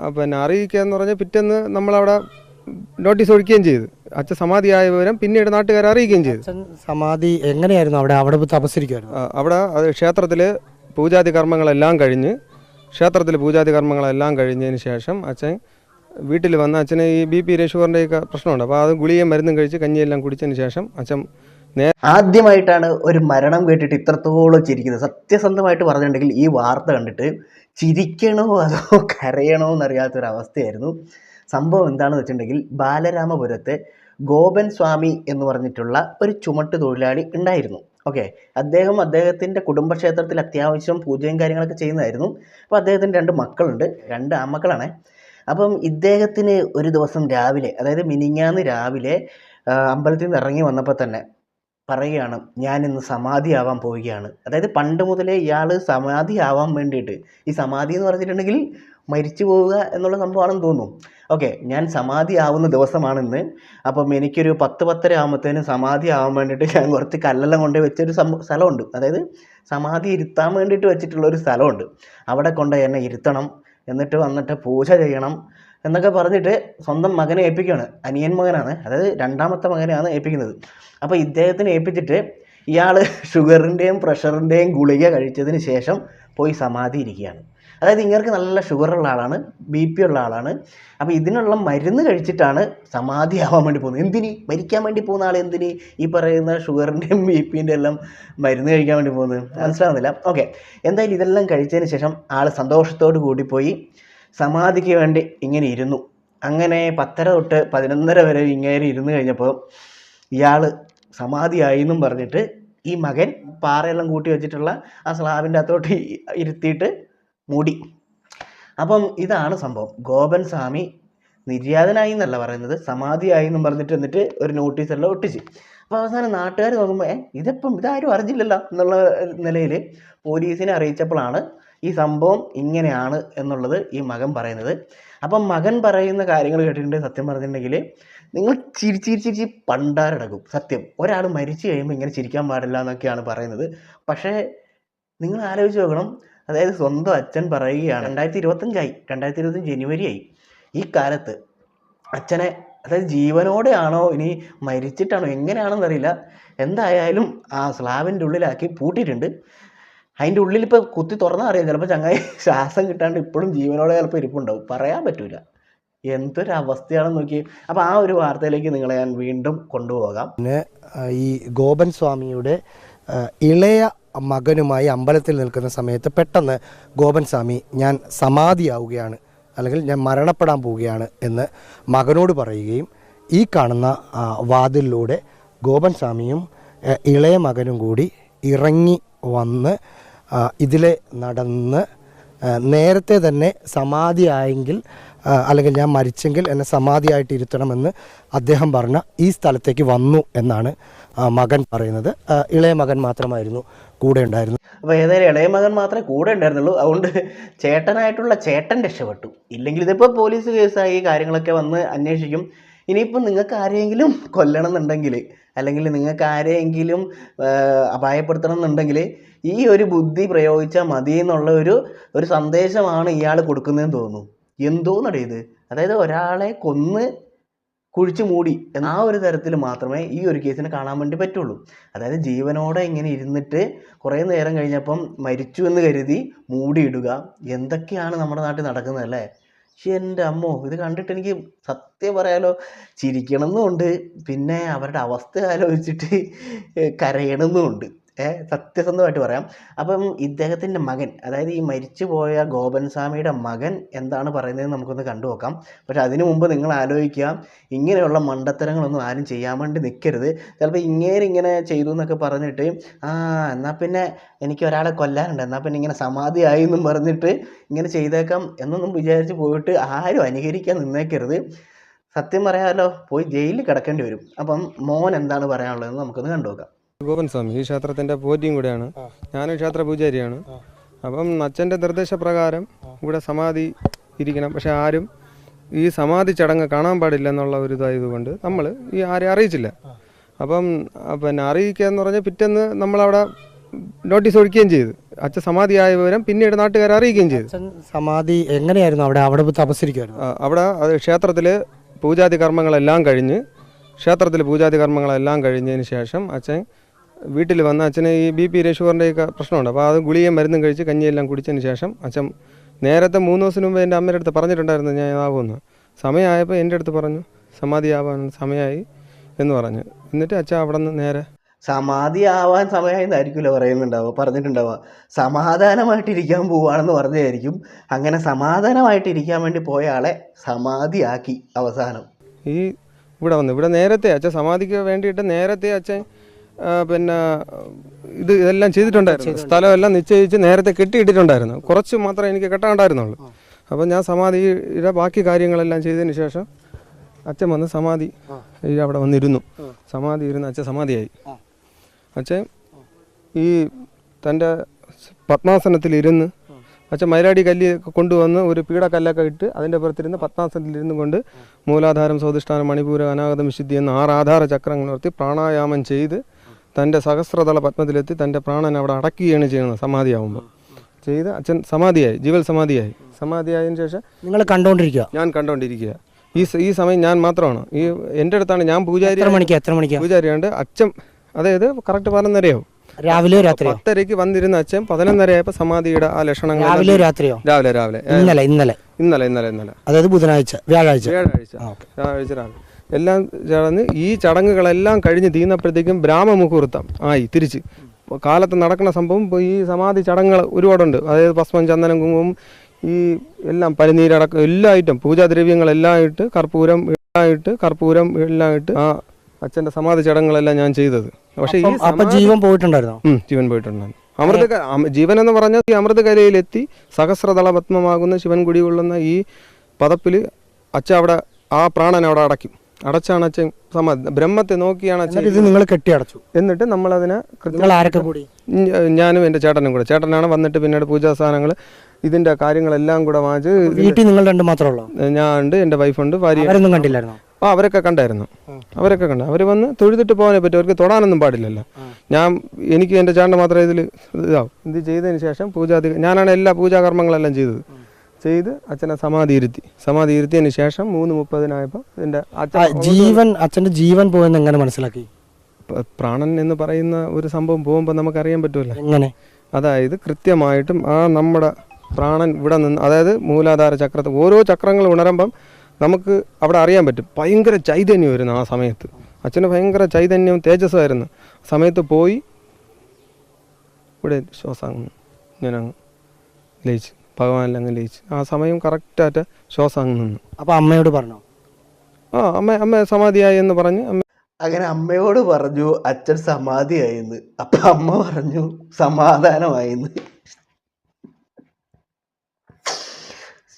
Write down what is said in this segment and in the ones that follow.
പിന്നെ അറിയിക്കുക എന്ന് പറഞ്ഞാൽ പിറ്റേന്ന് നമ്മളവിടെ നോട്ടീസ് ഒഴിക്കുകയും ചെയ്തു. അച്ഛൻ സമാധിയായ വിവരം പിന്നീട് നാട്ടുകാരെ അറിയിക്കുകയും ചെയ്തു. സമാധി എങ്ങനെയായിരുന്നു? അവിടെ തപസ്സിരിക്കുമായിരുന്നു. അവിടെ അത് ക്ഷേത്രത്തിൽ പൂജാതി കർമ്മങ്ങളെല്ലാം കഴിഞ്ഞതിന് ശേഷം അച്ഛൻ വീട്ടിൽ വന്ന് അച്ഛന് ഈ BP ഷുഗറിൻ്റെയൊക്കെ പ്രശ്നമുണ്ട്. അപ്പോൾ അത് ഗുളികയും മരുന്നും കഴിച്ച് കഞ്ഞിയെല്ലാം കുടിച്ചതിന് ശേഷം അച്ഛൻ ആദ്യമായിട്ടാണ് ഒരു മരണം കേട്ടിട്ട് ഇത്രത്തോളം ചിരിക്കുന്നത്. സത്യസന്ധമായിട്ട് പറഞ്ഞിട്ടുണ്ടെങ്കിൽ ഈ വാർത്ത കണ്ടിട്ട് ചിരിക്കണോ അതോ കരയണോ എന്നറിയാത്തൊരവസ്ഥയായിരുന്നു. സംഭവം എന്താണെന്ന് വെച്ചിട്ടുണ്ടെങ്കിൽ ബാലരാമപുരത്തെ ഗോപൻ സ്വാമി എന്ന് പറഞ്ഞിട്ടുള്ള ഒരു ചുമട്ട് തൊഴിലാളി ഉണ്ടായിരുന്നു. ഓക്കെ, അദ്ദേഹത്തിൻ്റെ കുടുംബക്ഷേത്രത്തിൽ അത്യാവശ്യം പൂജയും കാര്യങ്ങളൊക്കെ ചെയ്യുന്നതായിരുന്നു. അപ്പോൾ അദ്ദേഹത്തിന് 2 മക്കളുണ്ട്, 2 ആൺമക്കളാണ്. അപ്പം ഇദ്ദേഹത്തിന് ഒരു ദിവസം രാവിലെ, അതായത് മിനിങ്ങാന്ന് രാവിലെ അമ്പലത്തിൽ നിന്ന് ഇറങ്ങി വന്നപ്പോൾ തന്നെ പറയുകയാണ്, ഞാൻ ഇന്ന് സമാധിയാവാൻ പോവുകയാണ്. അതായത് പണ്ട് മുതലേ ഇയാൾ സമാധിയാവാൻ വേണ്ടിയിട്ട്, ഈ സമാധി എന്ന് പറഞ്ഞിട്ടുണ്ടെങ്കിൽ മരിച്ചു പോവുക എന്നുള്ള സംഭവമാണെന്ന് തോന്നുന്നു. ഓക്കെ, ഞാൻ സമാധിയാവുന്ന ദിവസമാണിന്ന്. അപ്പം എനിക്കൊരു 10-10:30 ആകുമ്പോഴത്തേനും സമാധി ആവാൻ വേണ്ടിയിട്ട് ഞാൻ കുറച്ച് കല്ലെല്ലാം കൊണ്ട് വെച്ചൊരു സ്ഥലമുണ്ട്. അതായത് സമാധി ഇരുത്താൻ വേണ്ടിയിട്ട് വെച്ചിട്ടുള്ളൊരു സ്ഥലമുണ്ട്. അവിടെ കൊണ്ട് എന്നെ ഇരുത്തണം, എന്നിട്ട് വന്നിട്ട് പൂജ ചെയ്യണം എന്നൊക്കെ പറഞ്ഞിട്ട് സ്വന്തം മകനെ ഏൽപ്പിക്കുകയാണ്. അനിയൻ മകനാണ്, അതായത് 2ാമത്തെ മകനെയാണ് ഏൽപ്പിക്കുന്നത്. അപ്പോൾ ഇദ്ദേഹത്തിനെ ഏൽപ്പിച്ചിട്ട് ഇയാൾ ഷുഗറിൻ്റെയും പ്രഷറിൻ്റെയും ഗുളിക കഴിച്ചതിന് ശേഷം പോയി സമാധി ഇരിക്കുകയാണ്. അതായത് ഇങ്ങനെ നല്ല ഷുഗറുള്ള ആളാണ്, BP ഉള്ള ആളാണ്. അപ്പോൾ ഇതിനുള്ള മരുന്ന് കഴിച്ചിട്ടാണ് സമാധി ആവാൻ വേണ്ടി പോകുന്നത്. എന്തിന്? മരിക്കാൻ വേണ്ടി പോകുന്ന ആൾ എന്തിന് ഈ പറയുന്ന ഷുഗറിൻ്റെയും BPൻ്റെ എല്ലാം മരുന്ന് കഴിക്കാൻ വേണ്ടി പോകുന്നത്? മനസ്സിലാവുന്നില്ല. ഓക്കെ, എന്തായാലും ഇതെല്ലാം കഴിച്ചതിന് ശേഷം ആൾ സന്തോഷത്തോടു കൂടി പോയി സമാധിക്ക് വേണ്ടി ഇങ്ങനെ ഇരുന്നു. അങ്ങനെ 10:30 തൊട്ട് 11:30 വരെ ഇങ്ങനെ ഇരുന്ന് കഴിഞ്ഞപ്പോൾ ഇയാൾ സമാധിയായി എന്നും പറഞ്ഞിട്ട് ഈ മകൻ പാറയെല്ലാം കൂട്ടി വെച്ചിട്ടുള്ള ആ സ്ലാബിൻ്റെ അകത്തോട്ട് ഇരുത്തിയിട്ട് മൂടി. അപ്പം ഇതാണ് സംഭവം. ഗോപൻ സ്വാമി നിര്യാതനായി എന്നല്ല പറയുന്നത്, സമാധിയായി എന്നും പറഞ്ഞിട്ട് എന്നിട്ട് ഒരു നോട്ടീസെല്ലാം ഒട്ടിച്ച്. അപ്പോൾ അവസാനം നാട്ടുകാർ നോക്കുമ്പോൾ ഇതാരും അറിഞ്ഞില്ലല്ലോ എന്നുള്ള നിലയിൽ പോലീസിനെ അറിയിച്ചപ്പോഴാണ് ഈ സംഭവം ഇങ്ങനെയാണ് എന്നുള്ളത് ഈ മകൻ പറയുന്നത്. അപ്പം മകൻ പറയുന്ന കാര്യങ്ങൾ കേട്ടിട്ടുണ്ട്. സത്യം പറഞ്ഞിട്ടുണ്ടെങ്കിൽ നിങ്ങൾ ചിരിച്ച് പണ്ടാരടക്കും. സത്യം, ഒരാൾ മരിച്ചു കഴിയുമ്പോൾ ഇങ്ങനെ ചിരിക്കാൻ പാടില്ല എന്നൊക്കെയാണ് പറയുന്നത്. പക്ഷേ നിങ്ങൾ ആലോചിച്ച് നോക്കണം, അതായത് സ്വന്തം അച്ഛൻ പറയുകയാണ് 2025 ജനുവരിയായി. ഈ കാലത്ത് അച്ഛനെ, അതായത് ജീവനോടെ ആണോ ഇനി മരിച്ചിട്ടാണോ എങ്ങനെയാണെന്നറിയില്ല, എന്തായാലും ആ സ്ലാബിൻ്റെ ഉള്ളിലാക്കി പൂട്ടിയിട്ടുണ്ട്. അതിൻ്റെ ഉള്ളിൽ ഇപ്പോൾ കുത്തി തുറന്നാൽ അറിയാം, ചിലപ്പോൾ ചങ്ങായി ശ്വാസം കിട്ടാണ്ട് ഇപ്പോഴും ജീവനോടെ ചിലപ്പോൾ ഇരിപ്പുണ്ടാവും, പറയാൻ പറ്റൂല. എന്തൊരവസ്ഥയാണെന്ന് നോക്കി. അപ്പോൾ ആ ഒരു വാർത്തയിലേക്ക് നിങ്ങളെ ഞാൻ വീണ്ടും കൊണ്ടുപോകാം. പിന്നെ ഈ ഗോപൻ സ്വാമിയുടെ ഇളയ മകനുമായി അമ്പലത്തിൽ നിൽക്കുന്ന സമയത്ത് പെട്ടെന്ന് ഗോപൻ സ്വാമി ഞാൻ സമാധിയാവുകയാണ്, അല്ലെങ്കിൽ ഞാൻ മരണപ്പെടാൻ പോവുകയാണ് എന്ന് മകനോട് പറയുകയും ഈ കാണുന്ന വാതിലിലൂടെ ഗോപൻ സ്വാമിയും ഇളയ മകനും കൂടി ഇറങ്ങി വന്ന് ഇതിലെ നടന്ന് നേരത്തെ തന്നെ സമാധിയായെങ്കിൽ അല്ലെങ്കിൽ ഞാൻ മരിച്ചെങ്കിൽ എന്നെ സമാധിയായിട്ട് ഇരുത്തണമെന്ന് അദ്ദേഹം പറഞ്ഞ ഈ സ്ഥലത്തേക്ക് വന്നു എന്നാണ് മകൻ പറയുന്നത്. ഇളയ മകൻ മാത്രമായിരുന്നു കൂടെ ഉണ്ടായിരുന്നു. അപ്പോൾ ഏതായാലും ഇളയ മകൻ മാത്രമേ കൂടെ ഉണ്ടായിരുന്നുള്ളൂ. അതുകൊണ്ട് ചേട്ടനായിട്ടുള്ള ചേട്ടൻ രക്ഷപ്പെട്ടു. ഇല്ലെങ്കിൽ ഇതിപ്പോൾ പോലീസ് കേസായി കാര്യങ്ങളൊക്കെ വന്ന് അന്വേഷിക്കും. ഇനിയിപ്പോൾ നിങ്ങൾക്ക് ആരെയെങ്കിലും കൊല്ലണം എന്നുണ്ടെങ്കിൽ, അല്ലെങ്കിൽ നിങ്ങൾക്ക് ആരെയെങ്കിലും അപായപ്പെടുത്തണം എന്നുണ്ടെങ്കിൽ ഈ ഒരു ബുദ്ധി പ്രയോഗിച്ചാൽ മതി എന്നുള്ള ഒരു സന്ദേശമാണ് ഇയാൾ കൊടുക്കുന്നതെന്ന് തോന്നുന്നു. എന്തോന്നടേ ഇത്? അതായത് ഒരാളെ കൊന്ന് കുഴിച്ചു മൂടി ആ ഒരു തരത്തിൽ മാത്രമേ ഈ ഒരു കേസിനെ കാണാൻ വേണ്ടി പറ്റുള്ളൂ. അതായത് ജീവനോടെ ഇങ്ങനെ ഇരുന്നിട്ട് കുറേ നേരം കഴിഞ്ഞപ്പം മരിച്ചു എന്ന് കരുതി മൂടിയിടുക, എന്തൊക്കെയാണ് നമ്മുടെ നാട്ടിൽ നടക്കുന്നത് അല്ലേ? പക്ഷെ എൻ്റെ അമ്മോ, ഇത് കണ്ടിട്ട് എനിക്ക് സത്യം പറയാലോ ചിരിക്കണമെന്നുമുണ്ട്, പിന്നെ അവരുടെ അവസ്ഥ ആലോചിച്ചിട്ട് കരയണമെന്നുമുണ്ട്. സത്യസന്ധമായിട്ട് പറയാം. അപ്പം ഇദ്ദേഹത്തിൻ്റെ മകൻ, അതായത് ഈ മരിച്ചു പോയ ഗോപൻ സ്വാമിയുടെ മകൻ എന്താണ് പറയുന്നതെന്ന് നമുക്കൊന്ന് കണ്ടു നോക്കാം. പക്ഷെ അതിനു മുമ്പ് നിങ്ങൾ ആലോചിക്കുക, ഇങ്ങനെയുള്ള മണ്ടത്തരങ്ങളൊന്നും ആരും ചെയ്യാൻ വേണ്ടി നിൽക്കരുത്. ചിലപ്പോൾ ഇങ്ങനെ ചെയ്തു എന്നൊക്കെ പറഞ്ഞിട്ട് എന്നാൽ പിന്നെ എനിക്ക് ഒരാളെ കൊല്ലാനുണ്ട്, എന്നാൽ പിന്നെ ഇങ്ങനെ സമാധിയായി എന്നും പറഞ്ഞിട്ട് ഇങ്ങനെ ചെയ്തേക്കാം എന്നൊന്നും വിചാരിച്ച് പോയിട്ട് ആരും അനുകരിക്കാൻ നിന്നേക്കരുത്. സത്യം പറയാമല്ലോ, പോയി ജയിലിൽ കിടക്കേണ്ടി വരും. അപ്പം മോൻ എന്താണ് പറയാനുള്ളതെന്ന് നമുക്കൊന്ന് കണ്ടു നോക്കാം. ഗോപൻ സ്വാമി ഈ ക്ഷേത്രത്തിൻ്റെ പോറ്റിയും കൂടെയാണ്, ഞാനും ക്ഷേത്ര പൂജാരിയാണ്. അപ്പം അച്ഛൻ്റെ നിർദ്ദേശപ്രകാരം ഇവിടെ സമാധി ഇരിക്കണം, പക്ഷെ ആരും ഈ സമാധി ചടങ്ങ് കാണാൻ പാടില്ല എന്നുള്ള ഒരു ഇതായതുകൊണ്ട് നമ്മൾ ഈ ആരെയും അറിയിച്ചില്ല. അപ്പം പിന്നെ അറിയിക്കുക എന്ന് പറഞ്ഞാൽ പിറ്റേന്ന് നമ്മളവിടെ നോട്ടീസ് ഒഴിക്കുകയും ചെയ്തു. അച്ഛൻ സമാധിയായ വിവരം പിന്നീട് നാട്ടുകാരെ അറിയിക്കുകയും ചെയ്തു. അച്ഛൻ സമാധി എങ്ങനെയായിരുന്നു അവിടെ തപസ്സിരിക്കുമായിരുന്നു? അവിടെ അത് ക്ഷേത്രത്തിൽ പൂജാതി കർമ്മങ്ങളെല്ലാം കഴിഞ്ഞതിന് ശേഷം അച്ഛൻ വീട്ടിൽ വന്ന് അച്ഛന് ഈ BP ഷുഗറിൻ്റെയൊക്കെ പ്രശ്നമുണ്ട്. അപ്പോൾ അത് ഗുളികയും മരുന്നും കഴിച്ച് കഞ്ഞിയെല്ലാം കുടിച്ചതിന് ശേഷം അച്ഛൻ നേരത്തെ 3 ദിവസം മുമ്പ് എൻ്റെ അമ്മയുടെ അടുത്ത് പറഞ്ഞിട്ടുണ്ടായിരുന്നു ഞാൻ ഇതാകുമെന്ന്. സമയമായപ്പോൾ എൻ്റെ അടുത്ത് പറഞ്ഞു സമാധിയാവാൻ സമയമായി എന്ന് പറഞ്ഞു. എന്നിട്ട് അച്ഛൻ അവിടെ നിന്ന് നേരെ സമാധിയാവാൻ സമയമായെന്നായിരിക്കുമല്ലോ പറഞ്ഞിട്ടുണ്ടാവുക. സമാധാനമായിട്ടിരിക്കാൻ പോവുകയാണെന്ന് പറഞ്ഞതായിരിക്കും. അങ്ങനെ സമാധാനമായിട്ടിരിക്കാൻ വേണ്ടി പോയ ആളെ സമാധിയാക്കി അവസാനം. ഇവിടെ നേരത്തെ അച്ഛൻ സമാധിക്ക് വേണ്ടിയിട്ട് നേരത്തെ അച്ഛൻ പിന്നെ ഇതെല്ലാം ചെയ്തിട്ടുണ്ടായിരുന്നു. സ്ഥലമെല്ലാം നിശ്ചയിച്ച് നേരത്തെ കെട്ടിയിട്ടിട്ടുണ്ടായിരുന്നു. കുറച്ച് മാത്രമേ എനിക്ക് കെട്ടാണ്ടായിരുന്നുള്ളൂ. അപ്പോൾ ഞാൻ സമാധിയുടെ ബാക്കി കാര്യങ്ങളെല്ലാം ചെയ്തതിന് ശേഷം അച്ഛൻ വന്ന് സമാധി അവിടെ വന്നിരുന്നു. അച്ഛൻ സമാധിയായി. അച്ഛൻ ഈ തൻ്റെ പത്മാസനത്തിലിരുന്ന് അച്ഛൻ മൈലാടി കല്ല് കൊണ്ടുവന്ന് ഒരു പീഠക്കല്ലൊക്കെ ഇട്ട് അതിൻ്റെ പുറത്തിരുന്ന് പത്മാസനത്തിലിരുന്ന് കൊണ്ട് മൂലാധാരം, സ്വാധിഷ്ഠാനം, മണിപൂരം, അനാഗതം, വിശുദ്ധി എന്ന 6 ആധാര ചക്രങ്ങൾ നിർത്തി പ്രാണായാമം ചെയ്ത് തൻ്റെ സഹസ്രതല പത്മത്തിലെത്തി തൻ്റെ പ്രാണൻ അവിടെ അടക്കുകയാണ് ചെയ്യുന്നത്. സമാധിയാവുമ്പോൾ ചെയ്ത് അച്ഛൻ സമാധിയായി, ജീവൽ സമാധിയായതിനു ശേഷം നിങ്ങൾ കണ്ടുകൊണ്ടിരിക്കുക? ഞാൻ കണ്ടുകൊണ്ടിരിക്കുക. ഈ സമയം ഞാൻ മാത്രമാണ്. എൻ്റെ അടുത്താണ് ഞാൻ പൂജാരി. എത്ര മണിക്ക് പൂജാരിയുണ്ട്. അച്ഛൻ അതായത് കറക്റ്റ് 11:30 രാവിലെ രാത്രിയോ? 10:30 വന്നിരുന്ന അച്ഛൻ 11:30 ആയപ്പോൾ സമാധിയുടെ ആ ലക്ഷണങ്ങൾ രാവിലെ രാത്രിയോ? രാവിലെ ഇന്നലെ അതായത് വ്യാഴാഴ്ച രാവിലെ എല്ലാം ചേർന്ന് ഈ ചടങ്ങുകളെല്ലാം കഴിഞ്ഞ് തീർന്നപ്പോഴത്തേക്കും ബ്രാഹ്മമുഹൂർത്തം ആയി. തിരിച്ച് കാലത്ത് നടക്കുന്ന സംഭവം ഈ സമാധി ചടങ്ങുകൾ ഒരുപാടുണ്ട്. അതായത് ഭസ്മം, ചന്ദനം, കുങ്കുമം, ഈ എല്ലാം പനിനീരടക്കം എല്ലാ ഐറ്റം പൂജാദ്രവ്യങ്ങളെല്ലാം ഇട്ട് കർപ്പൂരം എല്ലാം ഇട്ട് ആ അച്ഛൻ്റെ സമാധി ചടങ്ങുകളെല്ലാം ഞാൻ ചെയ്തത്. പക്ഷേ ജീവൻ പോയിട്ടുണ്ടായിരുന്നു. ജീവൻ പോയിട്ടുണ്ടായിരുന്നു. ജീവൻ എന്ന് പറഞ്ഞാൽ ഈ അമൃതകലയിലെത്തി സഹസ്രതള പത്മമാകുന്ന ശിവൻ കുടികൊള്ളുന്ന ഈ പദപ്പിൽ അച്ഛൻ അവിടെ ആ പ്രാണൻ അവിടെ അടച്ചാണ് അച്ഛൻ സമാധി. ബ്രഹ്മത്തെ നോക്കിയാണ് അച്ഛൻ ഇത് നിങ്ങൾ കെട്ടി അടച്ചു. എന്നിട്ട് നമ്മളതിനെ ആരൊക്കെ കൂടി? ഞാനും എൻ്റെ ചേട്ടനും കൂടെ. ചേട്ടനാണ് വന്നിട്ട് പിന്നീട് പൂജാ സാധനങ്ങൾ ഇതിന്റെ കാര്യങ്ങളെല്ലാം കൂടെ വാങ്ങിച്ച്. വീട്ടിൽ നിങ്ങൾ രണ്ട് മാത്രമേ ഉള്ളൂ? ഞാൻ ഉണ്ട്, എൻ്റെ വൈഫുണ്ട്, ഭാര്യ. അവരൊന്നും കണ്ടില്ലായിരുന്നു? അവരൊക്കെ കണ്ടായിരുന്നു. അവർ വന്ന് തൊഴുതിട്ട് പോകാനേ പറ്റും. അവർക്ക് തൊടാനൊന്നും പാടില്ലല്ലോ. എനിക്ക് എൻ്റെ ചേട്ടൻ മാത്രമേ ഇത് ചെയ്തതിന് ശേഷം ഞാനാണ് എല്ലാ പൂജാകർമ്മങ്ങളെല്ലാം ചെയ്ത് അച്ഛനെ സമാധി ഇരുത്തിയതിന് ശേഷം 3:30 ഇതിന്റെ അച്ഛൻ്റെ ജീവൻ പോയെന്ന് എങ്ങനെ മനസ്സിലാക്കി? പ്രാണൻ എന്ന് പറയുന്ന ഒരു സംഭവം പോകുമ്പോൾ നമുക്കറിയാൻ പറ്റുമല്ലോ. എങ്ങനെ? അതായത് കൃത്യമായിട്ടും ആ നമ്മുടെ പ്രാണൻ ഇവിടെ നിന്ന്, അതായത് മൂലാധാര ചക്രത്തിൽ ഓരോ ചക്രങ്ങൾ ഉണരുമ്പം നമുക്ക് അവിടെ അറിയാൻ പറ്റും. ഭയങ്കര ചൈതന്യമായിരുന്നു ആ സമയത്ത്. അച്ഛന് ഭയങ്കര ചൈതന്യവും തേജസ്സായിരുന്നു. സമയത്ത് പോയി ഇവിടെ ശ്വാസം ഞാനങ്ങ് ലയിച്ചു, ഭഗവാനിലങ്ങ് ലയിച്ചു. ആ സമയം കറക്റ്റായിട്ട് ശ്വാസം അങ്ങ് നിന്നു. അപ്പോൾ അമ്മയോട് പറഞ്ഞോ? അമ്മ സമാധിയായി എന്ന് പറഞ്ഞ് അങ്ങനെ അമ്മയോട് പറഞ്ഞു അച്ഛൻ സമാധിയായിന്ന്. അപ്പം അമ്മ പറഞ്ഞു സമാധാനമായിന്ന്.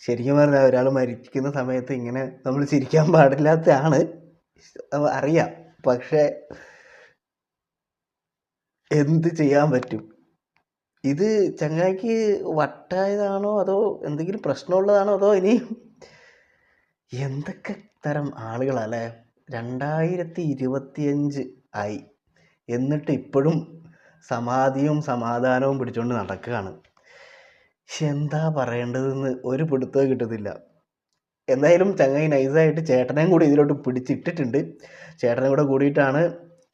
ശരിക്കും പറഞ്ഞാൽ ഒരാൾ മരിക്കുന്ന സമയത്ത് ഇങ്ങനെ നമ്മൾ ചിരിക്കാൻ പാടില്ലാത്തതാണ്, അറിയാം. പക്ഷേ എന്ത് ചെയ്യാൻ പറ്റും? ഇത് ചങ്ങായിക്ക് വട്ടായതാണോ അതോ എന്തെങ്കിലും പ്രശ്നമുള്ളതാണോ അതോ ഇനി എന്തൊക്കെ തരം ആളുകളല്ലേ? 2025 ആയി എന്നിട്ട് ഇപ്പോഴും സമാധിയും സമാധാനവും പിടിച്ചുകൊണ്ട് നടക്കുകയാണ്. എന്താ പറയേണ്ടതെന്ന് ഒരു പിടുത്തവും കിട്ടുന്നില്ല. എന്തായാലും ചങ്ങായി നൈസായിട്ട് ചേട്ടനെയും കൂടി ഇതിലോട്ട് പിടിച്ചിട്ടിട്ടുണ്ട്. ചേട്ടനും കൂടെ കൂടിയിട്ടാണ്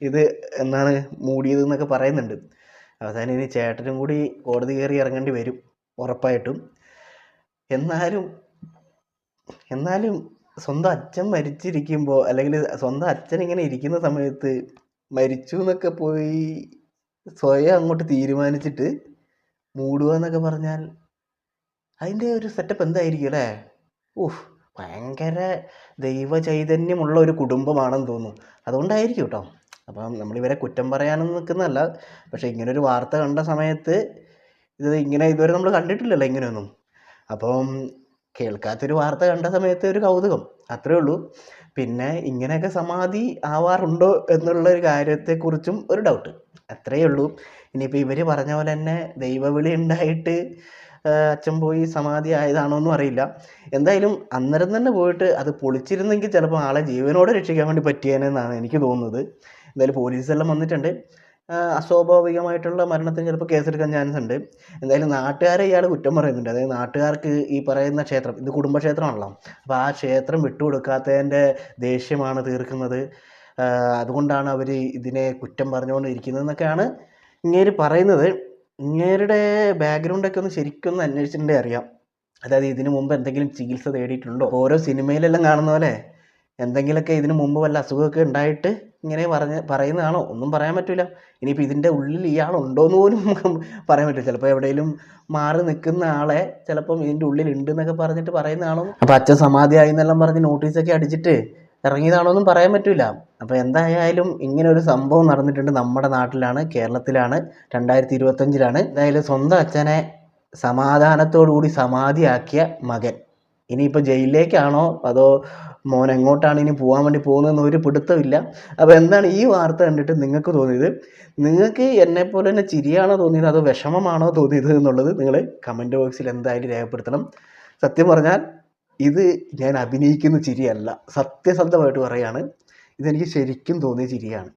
ഇത് മൂടിയതെന്നൊക്കെ പറയുന്നുണ്ട്. അവസാനം ഇനി ചേട്ടനും കൂടി കോടതി കയറി ഇറങ്ങേണ്ടി വരും ഉറപ്പായിട്ടും. എന്നാലും സ്വന്തം അച്ഛൻ മരിച്ചിരിക്കുമ്പോൾ, അല്ലെങ്കിൽ സ്വന്തം അച്ഛൻ ഇങ്ങനെ ഇരിക്കുന്ന സമയത്ത് മരിച്ചു എന്നൊക്കെ പോയി സ്വയം അങ്ങോട്ട് തീരുമാനിച്ചിട്ട് മൂടുക എന്നൊക്കെ പറഞ്ഞാൽ അതിൻ്റെ ഒരു സെറ്റപ്പ് എന്തായിരിക്കും അല്ലേ? ഭയങ്കര ദൈവചൈതന്യമുള്ള ഒരു കുടുംബമാണെന്ന് തോന്നുന്നു. അതുകൊണ്ടായിരിക്കും കേട്ടോ. അപ്പം നമ്മളിവരെ കുറ്റം പറയാനൊന്നും നിൽക്കുന്നതല്ല. പക്ഷേ ഇങ്ങനൊരു വാർത്ത കണ്ട സമയത്ത് ഇതുവരെ നമ്മൾ കണ്ടിട്ടില്ലല്ലോ ഇങ്ങനെയൊന്നും. അപ്പം കേൾക്കാത്തൊരു വാർത്ത കണ്ട സമയത്ത് ഒരു കൗതുകം, അത്രേ ഉള്ളൂ. പിന്നെ ഇങ്ങനെയൊക്കെ സമാധി ആവാറുണ്ടോ എന്നുള്ളൊരു കാര്യത്തെക്കുറിച്ചും ഒരു ഡൗട്ട്, അത്രയേ ഉള്ളൂ. ഇനിയിപ്പോൾ ഇവർ പറഞ്ഞ പോലെ തന്നെ ദൈവവിളി ഉണ്ടായിട്ട് അച്ഛൻ പോയി സമാധി ആയതാണോന്നും അറിയില്ല. എന്തായാലും അന്നേരം തന്നെ പോയിട്ട് അത് പൊളിച്ചിരുന്നെങ്കിൽ ചിലപ്പോൾ ആളെ ജീവനോടെ രക്ഷിക്കാൻ വേണ്ടി പറ്റിയേനെന്നാണ് എനിക്ക് തോന്നുന്നത്. എന്തായാലും പോലീസെല്ലാം വന്നിട്ടുണ്ട്. അസ്വാഭാവികമായിട്ടുള്ള മരണത്തിന് ചിലപ്പോൾ കേസെടുക്കാൻ ചാൻസ് ഉണ്ട്. എന്തായാലും നാട്ടുകാരെ ഇയാൾ കുറ്റം പറയുന്നുണ്ട്. അതായത് നാട്ടുകാർക്ക് ഈ പറയുന്ന ക്ഷേത്രം, ഇത് കുടുംബക്ഷേത്രമാണല്ലോ, അപ്പോൾ ആ ക്ഷേത്രം വിട്ടുകൊടുക്കാത്തതിൻ്റെ ദേഷ്യമാണ് തീർക്കുന്നത്. അതുകൊണ്ടാണ് അവർ ഇതിനെ കുറ്റം പറഞ്ഞുകൊണ്ടിരിക്കുന്നത് എന്നൊക്കെയാണ് ഇങ്ങേര് പറയുന്നത്. ഇങ്ങേരുടെ ബാക്ക്ഗ്രൗണ്ടൊക്കെ ഒന്ന് ശരിക്കൊന്ന് അന്വേഷിച്ചിട്ടുണ്ടെങ്കിൽ അറിയാം. അതായത് ഇതിനു മുമ്പ് എന്തെങ്കിലും ചികിത്സ തേടിയിട്ടുണ്ടോ? ഓരോ സിനിമയിലെല്ലാം കാണുന്ന പോലെ എന്തെങ്കിലുമൊക്കെ ഇതിനു മുമ്പ് വല്ല അസുഖമൊക്കെ ഉണ്ടായിട്ട് ഇങ്ങനെ പറയുന്നതാണോ? ഒന്നും പറയാൻ പറ്റില്ല. ഇനിയിപ്പോൾ ഇതിൻ്റെ ഉള്ളിൽ ഇയാളുണ്ടോയെന്ന് പോലും പറയാൻ പറ്റില്ല. ചിലപ്പോൾ എവിടെയെങ്കിലും മാറി നിൽക്കുന്ന ആളെ ചിലപ്പം ഇതിൻ്റെ ഉള്ളിൽ ഉണ്ട് എന്നൊക്കെ പറഞ്ഞിട്ട് പറയുന്നതാണോ? അപ്പോൾ അച്ഛൻ സമാധിയായി എന്നെല്ലാം പറഞ്ഞ് നോട്ടീസൊക്കെ അടിച്ചിട്ട് ഇറങ്ങിയതാണോ എന്നും പറയാൻ പറ്റില്ല. അപ്പോൾ എന്തായാലും ഇങ്ങനെ ഒരു സംഭവം നടന്നിട്ടുണ്ട്. നമ്മുടെ നാട്ടിലാണ്, കേരളത്തിലാണ്, 2025-ലാണ്. എന്തായാലും സ്വന്തം അച്ഛനെ സമാധാനത്തോടുകൂടി സമാധിയാക്കിയ മകൻ ഇനിയിപ്പോൾ ജയിലിലേക്കാണോ അതോ മോൻ എങ്ങോട്ടാണ് ഇനി പോകാൻ വേണ്ടി പോകുന്നതെന്ന് ഒരു പിടുത്തമില്ല. അപ്പോൾ എന്താണ് ഈ വാർത്ത കണ്ടിട്ട് നിങ്ങൾക്ക് തോന്നിയത്? നിങ്ങൾക്ക് എന്നെപ്പോലെ തന്നെ ചിരിയാണോ തോന്നിയത് അതോ വിഷമമാണോ തോന്നിയത് എന്നുള്ളത് നിങ്ങൾ കമൻറ്റ് ബോക്സിൽ എന്തായാലും രേഖപ്പെടുത്തണം. സത്യം പറഞ്ഞാൽ ഇത് ഞാൻ അഭിനയിക്കുന്ന ചിരിയല്ല, സത്യസന്ധമായിട്ട് പറയുകയാണ്. ഇതെനിക്ക് ശരിക്കും തോന്നിയ ചിരിയാണ്.